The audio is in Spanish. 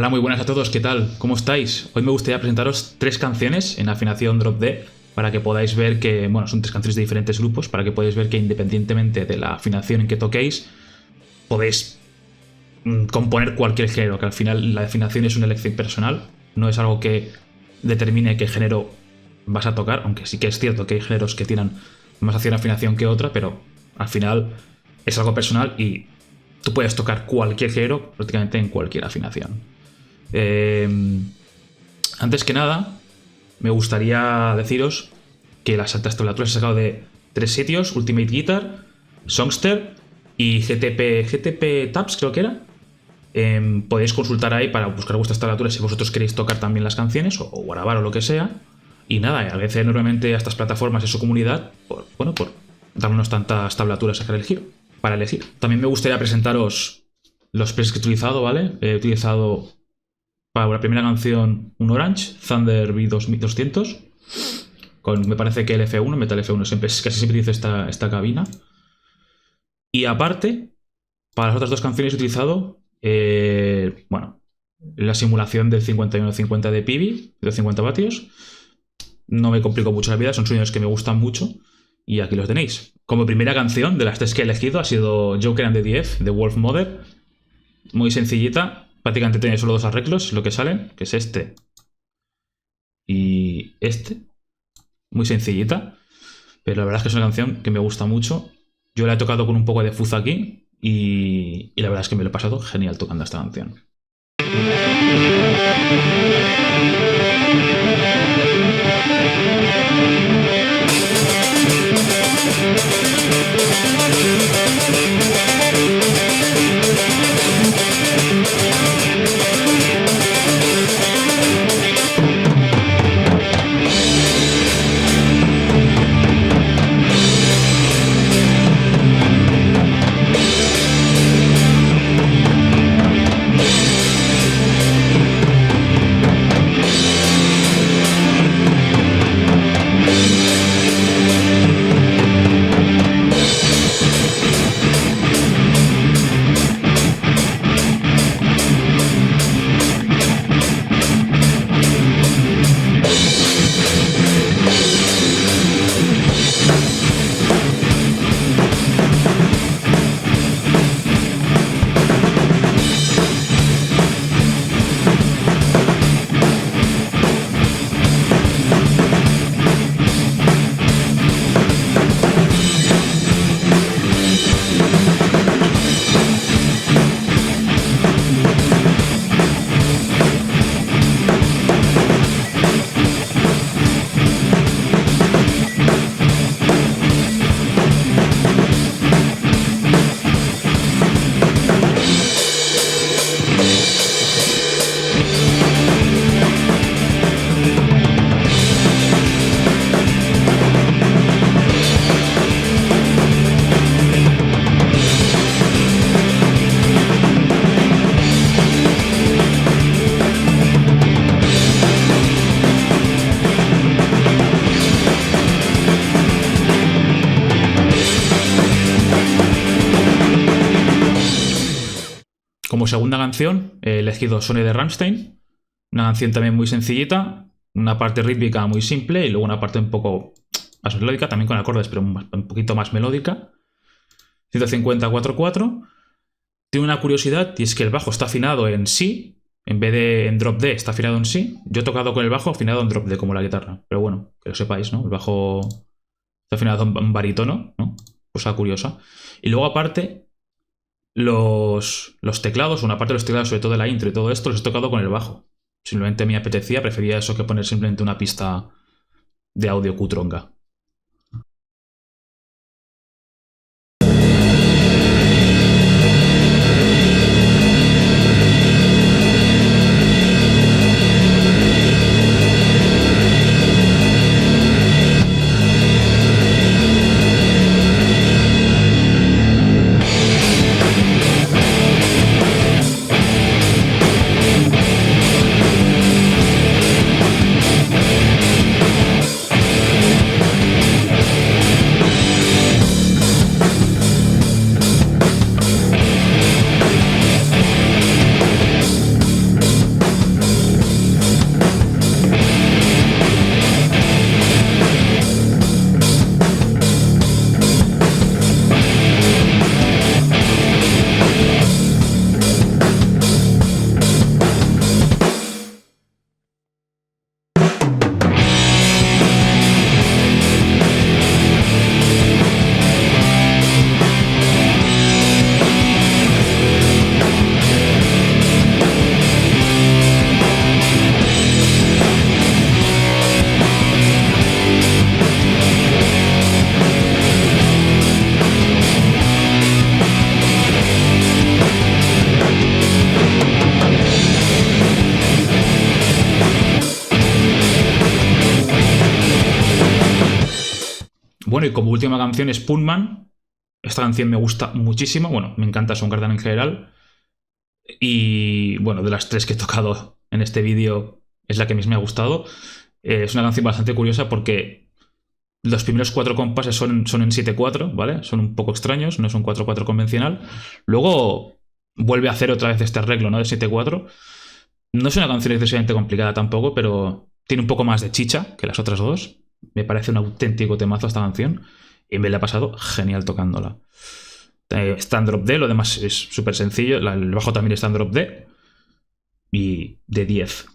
Hola, muy buenas a todos, ¿qué tal? ¿Cómo estáis? Hoy me gustaría presentaros 3 canciones en afinación drop D para que podáis ver que, bueno, son 3 canciones de diferentes grupos, para que podáis ver que independientemente de la afinación en que toquéis, podéis componer cualquier género, que al final la afinación es una elección personal, no es algo que determine qué género vas a tocar, aunque sí que es cierto que hay géneros que tiran más hacia una afinación que otra, pero al final es algo personal y tú puedes tocar cualquier género prácticamente en cualquier afinación. Antes que nada, me gustaría deciros que las altas tablaturas he sacado de 3 sitios: Ultimate Guitar, Songster y GTP Tabs, creo que era. Podéis consultar ahí para buscar vuestras tablaturas si vosotros queréis tocar también las canciones o grabar o lo que sea. Y nada, agradecer enormemente a estas plataformas y a su comunidad por darnos tantas tablaturas para elegir. También me gustaría presentaros los presets que he utilizado, ¿vale? He utilizado para la primera canción un Orange, Thunder V200, con me parece que el F1, Metal F1, casi siempre dice esta cabina. Y aparte, para las otras 2 canciones he utilizado, la simulación del 5150 de Pibi, de 50 vatios. No me complico mucho la vida, son sonidos que me gustan mucho. Y aquí los tenéis. Como primera canción de las 3 que he elegido ha sido Joker and the DF, de Wolf Mother. Muy sencillita. Prácticamente tiene solo 2 arreglos, lo que salen, que es este y este. Muy sencillita, pero la verdad es que es una canción que me gusta mucho. Yo la he tocado con un poco de fuzz aquí y la verdad es que me lo he pasado genial tocando esta canción. Como segunda canción he elegido Sonne de Rammstein, una canción también muy sencillita, una parte rítmica muy simple y luego una parte un poco más melódica, también con acordes, pero un poquito más melódica. 150-4-4. Tiene una curiosidad y es que el bajo está afinado en Si, en vez de en drop D está afinado en Si. Yo he tocado con el bajo afinado en drop D como la guitarra, pero bueno, que lo sepáis, ¿no? El bajo está afinado en barítono, ¿no? Cosa curiosa. Y luego aparte los teclados, una parte de los teclados, sobre todo de la intro y todo esto, los he tocado con el bajo. Simplemente me apetecía, prefería eso que poner simplemente una pista de audio cutronga. Bueno, y como última canción es Pullman. Esta canción me gusta muchísimo. Bueno, me encanta Soundgarden en general. Y bueno, de las tres que he tocado en este vídeo es la que más me ha gustado. Es una canción bastante curiosa porque los primeros cuatro compases son en 7/4, ¿vale? Son un poco extraños, no es un 4/4 convencional. Luego vuelve a hacer otra vez este arreglo, ¿no? De 7/4. No es una canción excesivamente complicada tampoco, pero tiene un poco más de chicha que las otras dos. Me parece un auténtico temazo esta canción y me la he pasado genial tocándola. Está en drop D, lo demás es súper sencillo. El bajo también está en drop D y de 10.